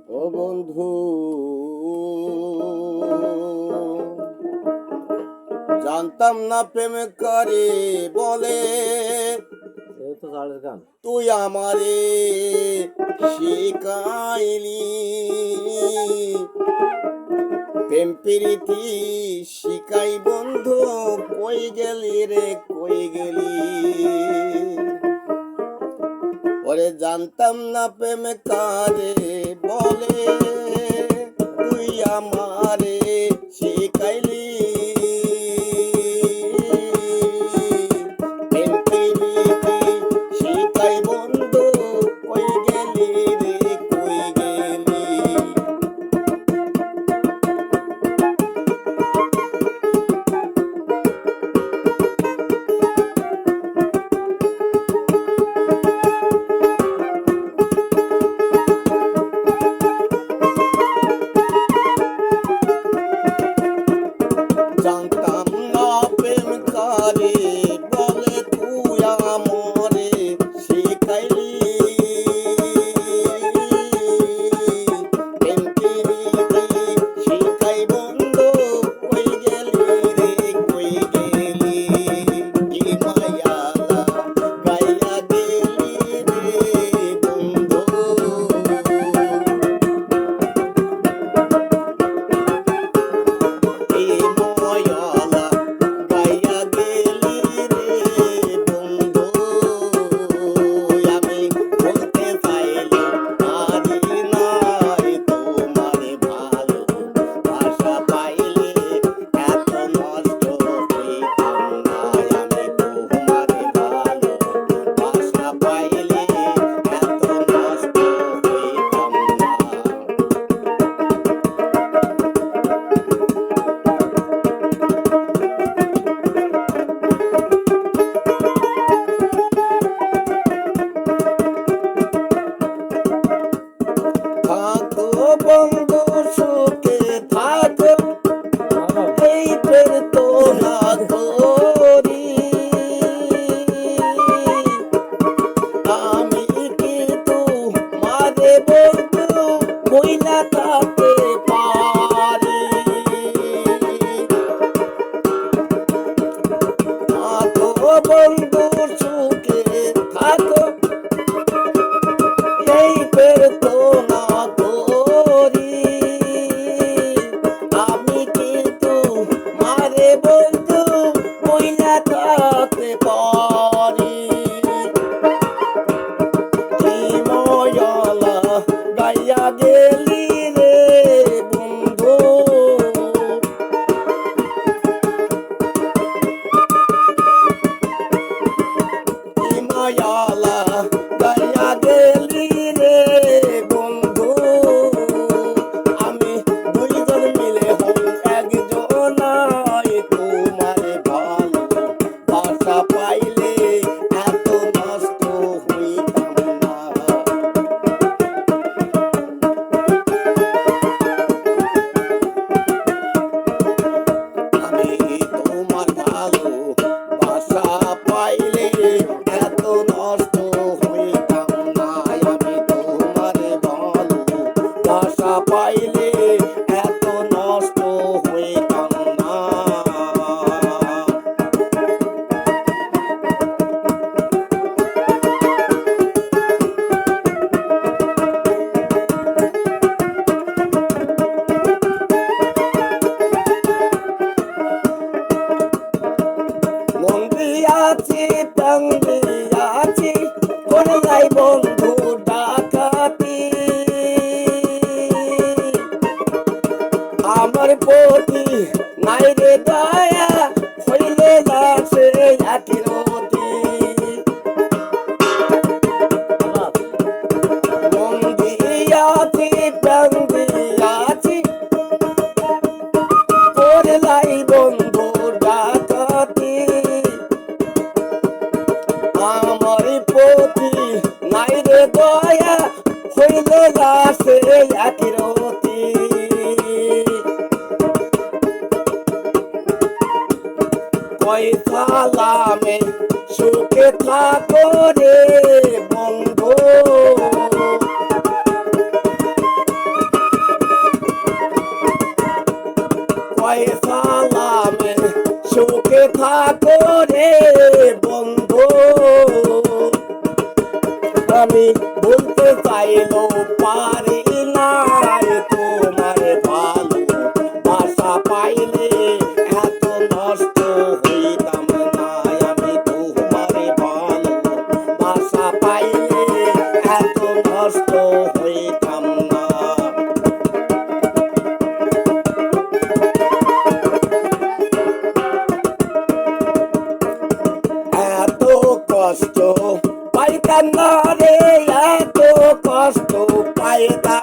ও বন্ধু, জানতাম না প্রেম করে বলে, তুই আমারে শিখাইলি। প্রেম প্রীতি শিখাই বন্ধু, কই গেলি রে কই গেলি। ওরে জানতাম না প্রেম কারে বলে, তুই আমারে শিখাইলি। প্রেম প্রীতি শিখাই বন্ধু, কই গেলি রে কই গেলি। জানতাম না প্রেম কারে বলে, তুই আমারে শিখাইলি। প্রেম প্রীতি শিখাই বন্ধু, কই গেলি রে কই গেলি। কি মায়ালা গাইয়া গেলি রে বন্ধু। বন্ধু সুখে থাকো, এই প্রেম তো না করি। আমি কিন্তু মাঝে বন্ধু মহিলা থাকতে পারি। থাকো বন্ধু সুখে থাকো, এই প্রেম তো না করি। আমি কিন্তু মারে বন্ধু মহিলা থাকতে পারি। কি ময়লা গাইয়া গেলি রে বন্ধু। কি ময়লা গাইয়া গেলি রে বন্ধু। আমি দুইজন মিলে হই একজনাই, তোমারে ভালো বাসা পাইলে এত নষ্ট হইতাম না। আমি তোমার ভালো বাসা পাইলে এত নষ্ট হইতাম না। আমি তোমারে ভালো বাসা পাইলে এত নষ্ট হইতাম না। মন দিয়াছি প্রাণ দিয়াছি, করে যাই বন্ধু ডাকাতি। আমার প্রতি নাই রে দয়া, হইলে যাচ্ছে একই রতি। মন দিয়াছি প্রাণ দিয়াছি, করে যাই বন্ধু ডাকাতি। আমার প্রতি নাই রে দয়া, হইলে যাচ্ছে একই রতি। কই সালামে সুখে থাকো রে বন্ধু। থাকো রে বন্ধু, আমি বলতে চাইলেও পারি না তোমার ভালো বাসা পাইলে এত নষ্ট হইতাম না। আমি তোমার ভালো বাসা পাইলে এত নষ্ট হইতাম না। এত কষ্ট পাইতাম না রে, এত কষ্ট পাইতাম